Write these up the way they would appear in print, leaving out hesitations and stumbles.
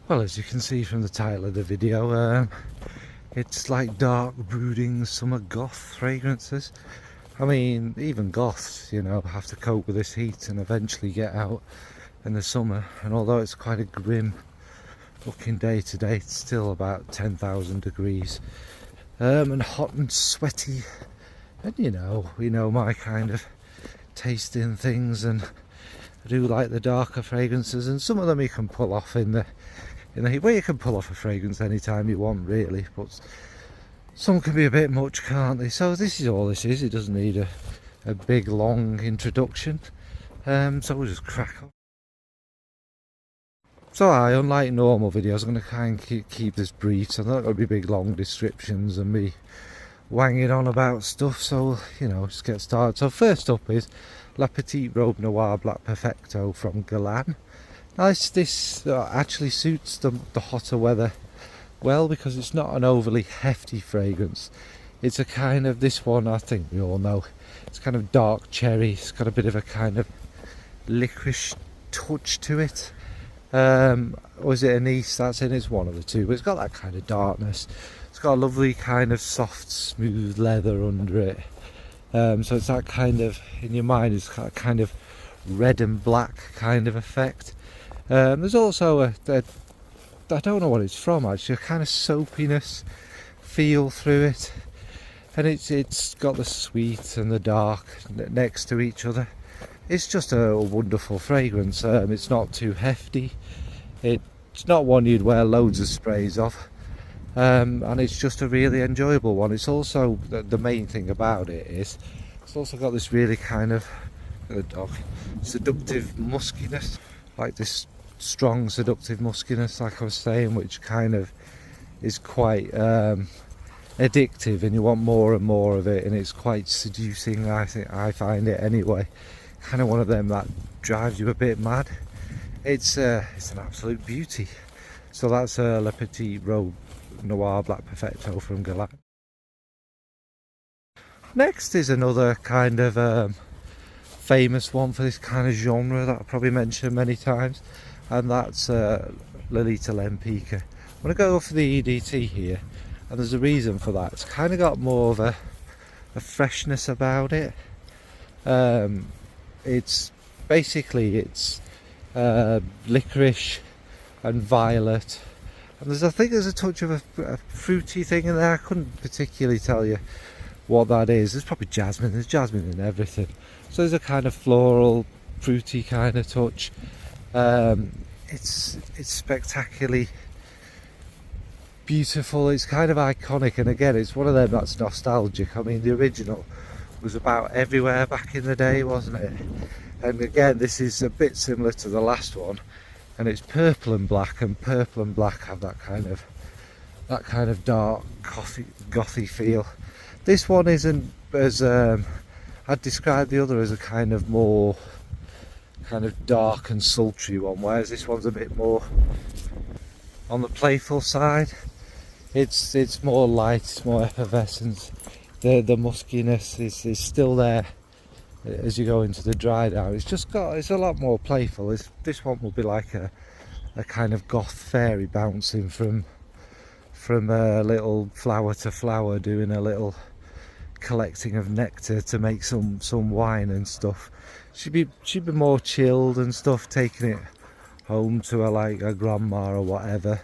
Well, as you can see from the title of the video, it's like dark, brooding summer goth fragrances. I mean, even goths, you know, have to cope with this heat and eventually get out in the summer. And although it's quite a grim looking day today, it's still about 10,000 degrees and hot and sweaty. And you know, we know my kind of taste in things, and I do like the darker fragrances, and some of them you can pull off in the heat. Well, you can pull off a fragrance anytime you want, really, but some can be a bit much, can't they? So this is all this is. It doesn't need a big long introduction, so we'll just crack on. So unlike normal videos, I'm going to kind of keep this brief, so not going to be big long descriptions and me wanging on about stuff, so you know, just get started. So first up is La Petite Robe Noire Black Perfecto from Guerlain. Now this actually suits the hotter weather well, because it's not an overly hefty fragrance. It's a kind of, this one I think we all know, it's kind of dark cherry. It's got a bit of a kind of licorice touch to it. Was it anise? That's in, it's one of the two, but it's got that kind of darkness. It's got a lovely kind of soft smooth leather under it, so it's that kind of, in your mind, it's got a kind of red and black kind of effect. There's also I don't know what it's from actually, a kind of soapiness feel through it, and it's got the sweet and the dark next to each other. It's just a wonderful fragrance. It's not too hefty, it's not one you'd wear loads of sprays of, and it's just a really enjoyable one. It's also, the main thing about it is it's also got this really kind of seductive muskiness, like this strong seductive muskiness, like I was saying, which kind of is quite addictive, and you want more and more of it, and it's quite seducing. I find it anyway, kind of one of them that drives you a bit mad. It's an absolute beauty. So that's La Petite Robe Noire Black Perfecto from Guerlain. Next is another kind of famous one for this kind of genre that I've probably mentioned many times, and that's Lolita Lempicka. I'm going to go for the EDT here, and there's a reason for that. It's kind of got more of a freshness about it. It's basically, it's licorice and violet, and I think there's a touch of a fruity thing in there. I couldn't particularly tell you what that is. There's probably jasmine. There's jasmine in everything, so there's a kind of floral, fruity kind of touch. It's spectacularly beautiful. It's kind of iconic, and again, it's one of them that's nostalgic. I mean, the original was about everywhere back in the day, wasn't it? And again, this is a bit similar to the last one, and it's purple and black, and purple and black have that kind of dark gothy feel. This one isn't as I'd describe the other as a kind of more kind of dark and sultry one, whereas this one's a bit more on the playful side. It's more light, it's more effervescence. The muskiness is still there as you go into the dry down. It's a lot more playful. This one will be like a kind of goth fairy bouncing from a little flower to flower, doing a little collecting of nectar to make some wine and stuff. She'd be more chilled and stuff, taking it home to a grandma or whatever,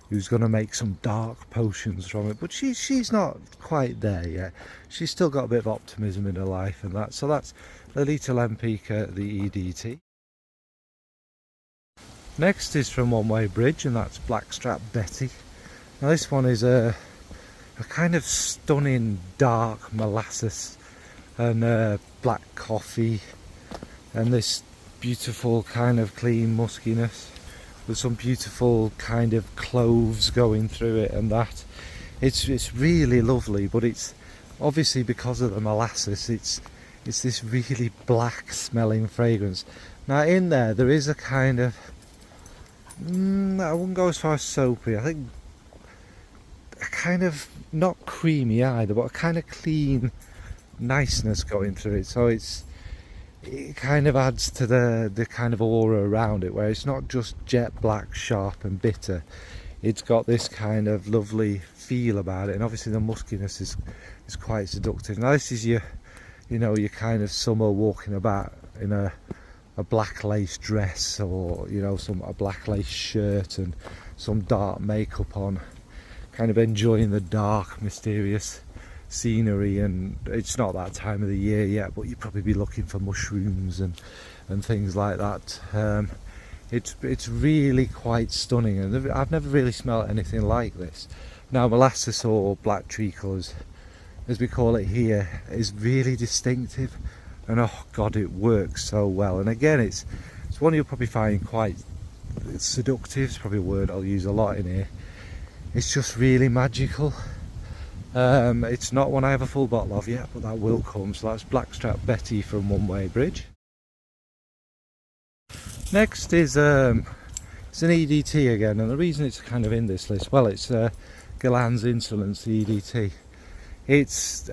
who's going to make some dark potions from it. But she's not quite there yet. She's still got a bit of optimism in her life and that. So that's Lolita Lempicka, the EDT. Next is from One Way Bridge, and that's Blackstrap Betty. Now this one is a kind of stunning dark molasses and black coffee, and this beautiful kind of clean muskiness with some beautiful kind of cloves going through it, and that it's really lovely. But it's obviously, because of the molasses, it's this really black smelling fragrance. Now in there is a kind of I wouldn't go as far as soapy. I think a kind of, not creamy either, but a kind of clean niceness going through it. So it's it kind of adds to the kind of aura around it, where it's not just jet black, sharp and bitter. It's got this kind of lovely feel about it, and obviously the muskiness is quite seductive. Now this is your, you know, your kind of summer walking about in a black lace dress, or you know, a black lace shirt and some dark makeup on, kind of enjoying the dark, mysterious scenery. And it's not that time of the year yet, but you'd probably be looking for mushrooms and things like that. It's really quite stunning, and I've never really smelled anything like this. Now molasses, or black treacle as we call it here, is really distinctive, and oh god, it works so well. And again, it's one you'll probably find quite seductive. It's probably a word I'll use a lot in here. It's just really magical. It's not one I have a full bottle of yet, but that will come. So that's Blackstrap Betty from One Way Bridge. Next is it's an EDT again, and the reason it's kind of in this list, well, it's Guerlain's Insolence EDT. It's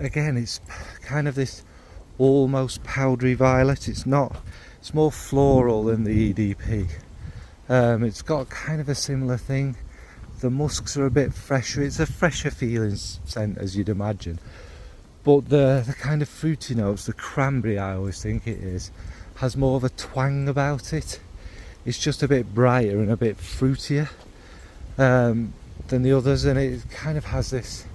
kind of this almost powdery violet. It's more floral than the EDP. It's got kind of a similar thing. The musks are a bit fresher. It's a fresher feeling scent, as you'd imagine, but the kind of fruity notes, the cranberry I always think it is, has more of a twang about it. It's just a bit brighter and a bit fruitier than the others, and it kind of has this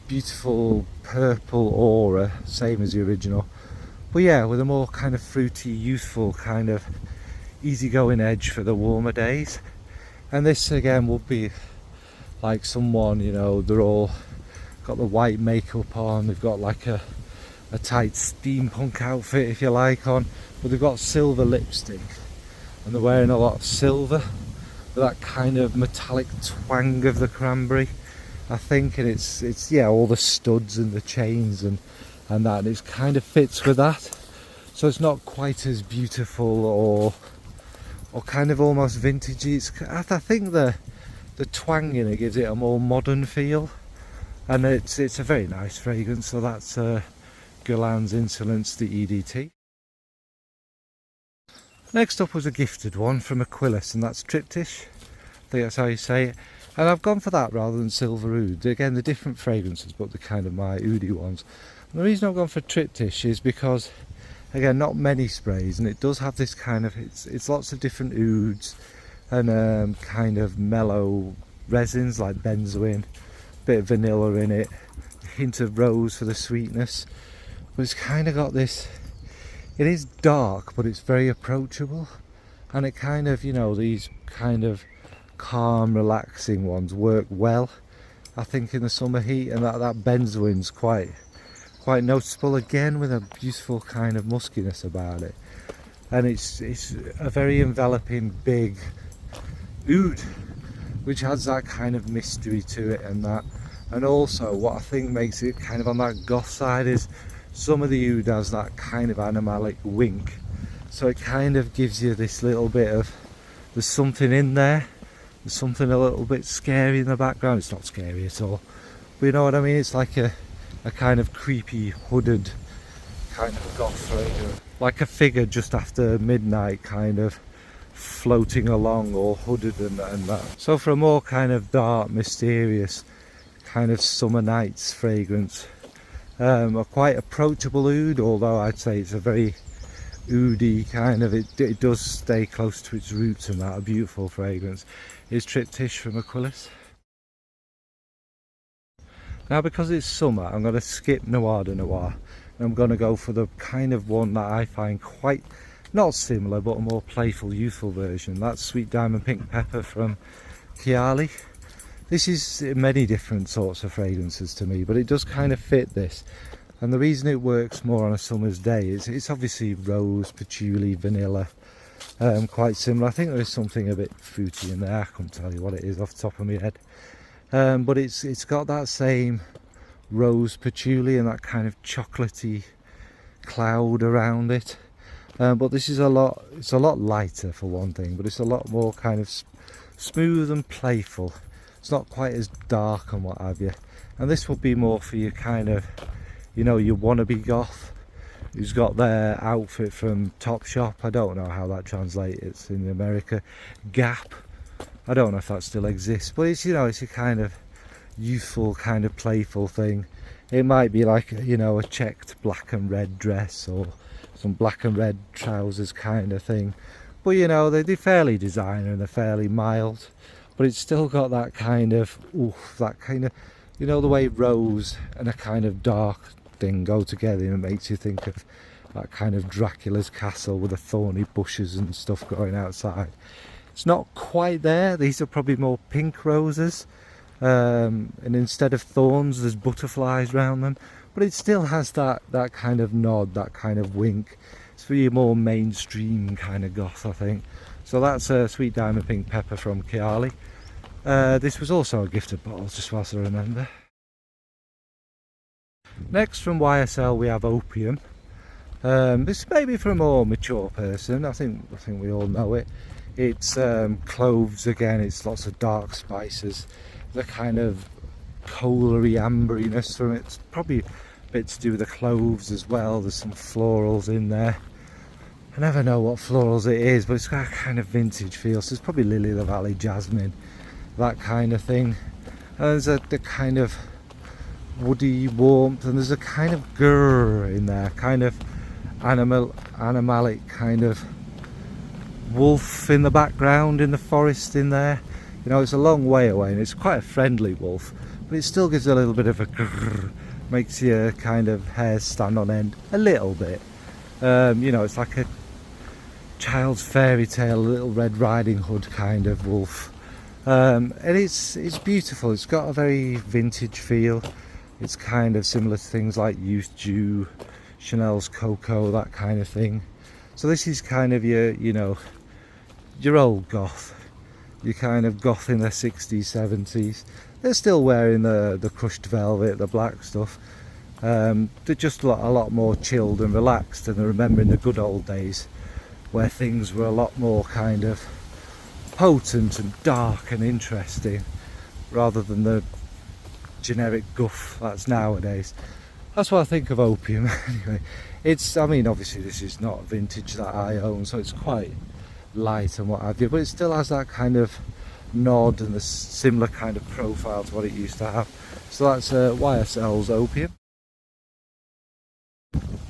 beautiful purple aura, same as the original, but yeah, with a more kind of fruity, youthful, kind of easygoing edge for the warmer days. And this again will be like someone, you know, they're all got the white makeup on, they've got like a tight steampunk outfit, if you like, on, but they've got silver lipstick and they're wearing a lot of silver with that kind of metallic twang of the cranberry, I think. And it's yeah, all the studs and the chains and that, and it kind of fits with that. So it's not quite as beautiful or kind of almost vintagey. I think the twang in it gives it a more modern feel, and it's a very nice fragrance. So that's Guerlain's Insolence, the EDT. Next up was a gifted one from Aqualis, and that's Triptych. I think that's how you say it. And I've gone for that rather than Silver Oud. Again, the different fragrances, but the kind of my oody ones. And the reason I've gone for Triptych is because, again, not many sprays, and it does have this kind of, it's lots of different ouds and kind of mellow resins like benzoin, bit of vanilla in it, a hint of rose for the sweetness. But it's kind of got this, it is dark, but it's very approachable, and it kind of, you know, these kind of calm, relaxing ones work well, I think, in the summer heat. And that benzoin's quite noticeable, again, with a beautiful kind of muskiness about it. And it's a very enveloping big oud, which adds that kind of mystery to it. And also what I think makes it kind of on that goth side is some of the oud has that kind of animalic wink, so it kind of gives you this little bit of, there's something in there, there's something a little bit scary in the background. It's not scary at all, but you know what I mean. It's like a kind of creepy, hooded kind of goth flavor, like a figure just after midnight, kind of floating along, or hooded and that. So for a more kind of dark, mysterious kind of summer nights fragrance, a quite approachable oud, although I'd say it's a very oudy kind of, it does stay close to its roots and that, a beautiful fragrance, is Triptych from Aqualis. Now, because it's summer, I'm going to skip Noir de Noir, and I'm going to go for the kind of one that I find quite, not similar, but a more playful, youthful version. That's Sweet Diamond Pink Pepper from Kayali. This is many different sorts of fragrances to me, but it does kind of fit this. And the reason it works more on a summer's day is it's obviously rose, patchouli, vanilla, quite similar. I think there is something a bit fruity in there. I couldn't tell you what it is off the top of my head. But it's got that same rose, patchouli, and that kind of chocolatey cloud around it. But this is it's a lot lighter for one thing, but it's a lot more kind of smooth and playful. It's not quite as dark and what have you. And this will be more for your kind of, you know, your wannabe goth who's got their outfit from Topshop. I don't know how that translates in America. Gap. I don't know if that still exists, but it's, you know, it's a kind of youthful, kind of playful thing. It might be like, you know, a checked black and red dress or some black and red trousers kind of thing. But, you know, they're fairly designer and they're fairly mild. But it's still got that kind of, oof, that kind of, you know, the way rose and a kind of dark thing go together, and it makes you think of that kind of Dracula's castle with the thorny bushes and stuff growing outside. It's not quite there. These are probably more pink roses. And instead of thorns, there's butterflies around them. But it still has that kind of nod, that kind of wink. It's for your more mainstream kind of goth, I think. So that's a Sweet Diamond Pink Pepper from Kayali. This was also a gifted bottle, just whilst I remember. Next from YSL we have Opium. This may be for a more mature person. I think we all know it. It's cloves again. It's lots of dark spices. The kind of coalery amberiness from it. It's probably a bit to do with the cloves as well. There's some florals in there. I never know what florals it is, but it's got a kind of vintage feel. So it's probably Lily of the Valley, jasmine, that kind of thing. And there's the kind of woody warmth, and there's a kind of grrr in there, kind of animalic kind of wolf in the background in the forest in there. You know, it's a long way away and it's quite a friendly wolf, but it still gives a little bit of a grrr, makes your kind of hairs stand on end a little bit. You know, it's like a child's fairy tale, Little Red Riding Hood kind of wolf. And it's beautiful. It's got a very vintage feel. It's kind of similar to things like Youth Dew, Chanel's Coco, that kind of thing. So this is kind of your, you know, your old goth. Your kind of goth in their 60s, 70s. They're still wearing the crushed velvet, the black stuff. They're just a lot more chilled and relaxed, and they're remembering the good old days where things were a lot more kind of potent and dark and interesting, rather than the generic guff that's nowadays. That's what I think of Opium. Anyway, it's, I mean, obviously this is not vintage that I own, so it's quite light and what have you, but it still has that kind of nod and the similar kind of profile to what it used to have. So that's YSL's Opium.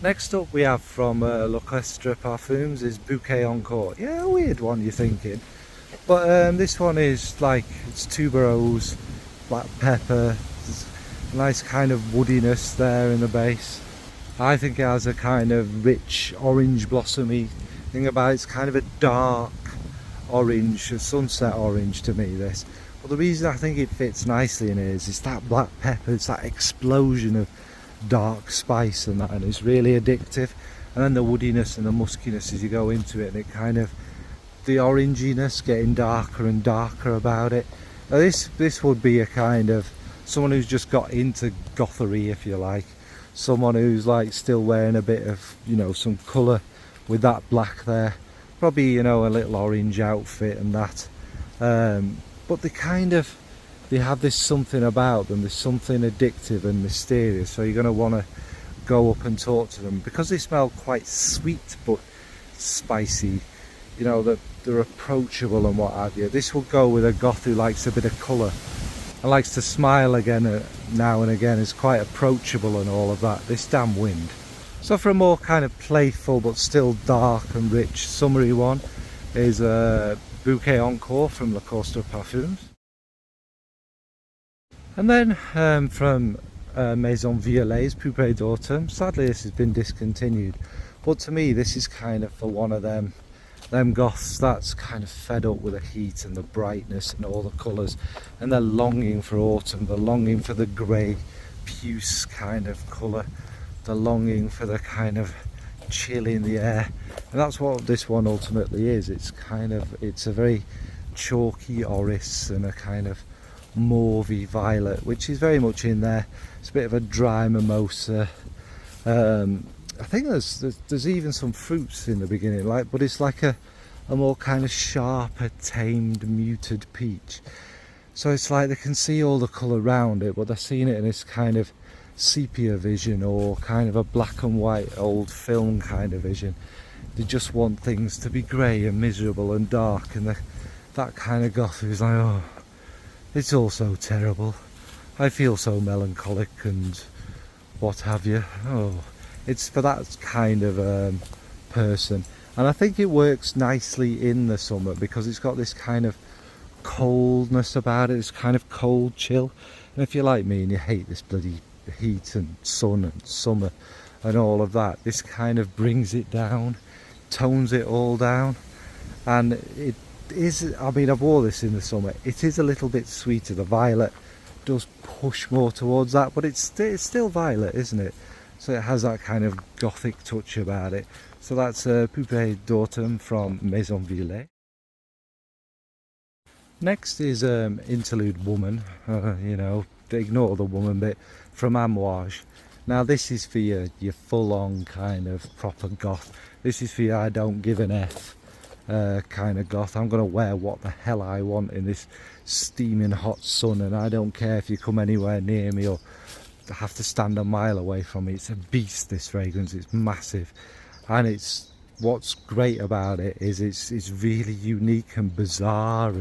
Next up we have from Lolita Parfums is Bouquet Encore. Yeah, a weird one, you're thinking, but this one is like, it's tuberose, black pepper, nice kind of woodiness there in the base. I think it has a kind of rich orange blossomy thing about it. It's kind of a dark orange, a sunset orange to me, this. But the reason I think it fits nicely in here is it's that black pepper, it's that explosion of dark spice and that, and it's really addictive. And then the woodiness and the muskiness as you go into it, and it kind of, the oranginess getting darker and darker about it. Now this would be a kind of someone who's just got into gothery, if you like. Someone who's like still wearing a bit of, you know, some colour with that black there. Probably, you know, a little orange outfit and that. But they have this something about them, there's something addictive and mysterious. So you're going to want to go up and talk to them, because they smell quite sweet but spicy. You know, that they're approachable and what have you. This will go with a goth who likes a bit of colour and likes to smile again now and again, is quite approachable and all of that. This damn wind. So for a more kind of playful but still dark and rich summery one is Bouquet Encore from Lolita Parfums. And then from Maison Violet's Pourpre d'Automne. Sadly this has been discontinued, but to me this is kind of for one of them goths that's kind of fed up with the heat and the brightness and all the colours, and they're longing for autumn, they're longing for the grey puce kind of colour, they're longing for the kind of chill in the air, and that's what this one ultimately is. It's kind of, it's a very chalky orris and a kind of mauvey violet, which is very much in there. It's a bit of a dry mimosa. I think there's even some fruits in the beginning, like, but it's like a more kind of sharper, tamed, muted peach. So it's like they can see all the colour around it, but they're seeing it in this kind of sepia vision or kind of a black and white old film kind of vision. They just want things to be grey and miserable and dark, and that kind of goth is like, oh, it's all so terrible. I feel so melancholic and what have you. Oh, it's for that kind of person. And I think it works nicely in the summer because it's got this kind of coldness about it, this kind of cold chill. And if you're like me and you hate this bloody heat and sun and summer and all of that, this kind of brings it down, tones it all down. And it is, I mean, I've wore this in the summer, it is a little bit sweeter. The violet does push more towards that, but it's still violet, isn't it? So it has that kind of gothic touch about it. So that's Pourpre d'Automne from Maison. Next is Interlude Woman, you know, ignore the woman bit, from Amouage. Now this is for your full-on kind of proper goth. This is for your I don't give an F kind of goth. I'm going to wear what the hell I want in this steaming hot sun, and I don't care if you come anywhere near me or have to stand a mile away from me. It's a beast, this fragrance. It's massive, and it's what's great about it is it's really unique and bizarre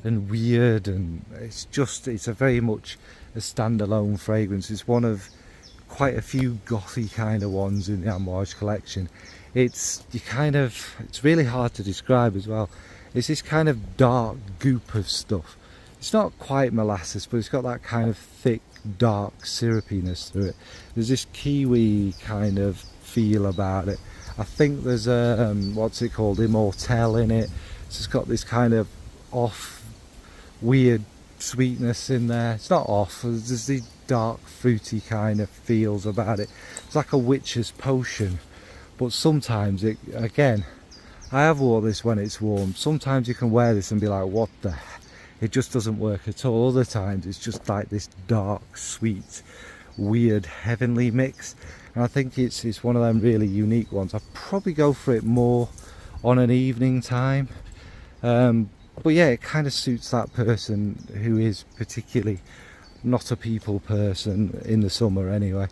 and weird, and it's a very much a standalone fragrance. It's one of quite a few gothy kind of ones in the Amouage collection. It's really hard to describe as well. It's this kind of dark goop of stuff. It's not quite molasses, but it's got that kind of thick, dark syrupiness to it. There's this kiwi kind of feel about it. I think there's a what's it called, Immortelle in it. So it's got this kind of off, weird sweetness in there. It's not off, there's the dark fruity kind of feels about it. It's like a witch's potion, but sometimes it, again, I have wore this when it's warm. Sometimes you can wear this and be like, what the heck? It just doesn't work at all. Other times it's just like this dark, sweet, weird, heavenly mix. And I think it's one of them really unique ones. I'd probably go for it more on an evening time. But yeah, it kind of suits that person who is particularly not a people person in the summer anyway,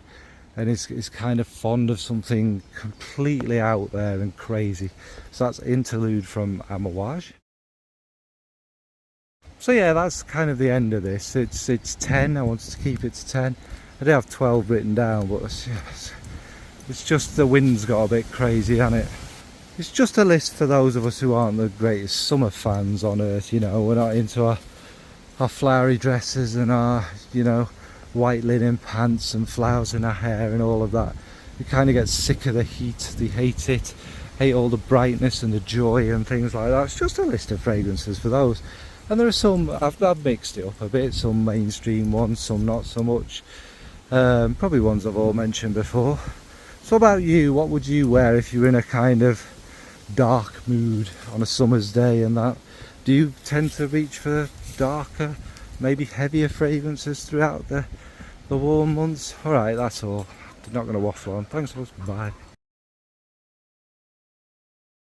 and is kind of fond of something completely out there and crazy. So that's Interlude from Amouage. So yeah, that's kind of the end of this. It's 10. I wanted to keep it to 10. I did have 12 written down, but it's just the wind's got a bit crazy, hasn't it? It's just a list for those of us who aren't the greatest summer fans on earth, you know. We're not into our flowery dresses and our, you know, white linen pants and flowers in our hair and all of that. We kind of get sick of the heat, they hate it, hate all the brightness and the joy and things like that. It's just a list of fragrances for those. And there are some, I've mixed it up a bit, some mainstream ones, some not so much. Probably ones I've all mentioned before. So about you, what would you wear if you're in a kind of dark mood on a summer's day and that? Do you tend to reach for darker, maybe heavier fragrances throughout the warm months? Alright, that's all. I'm not going to waffle on. Thanks so much. Bye.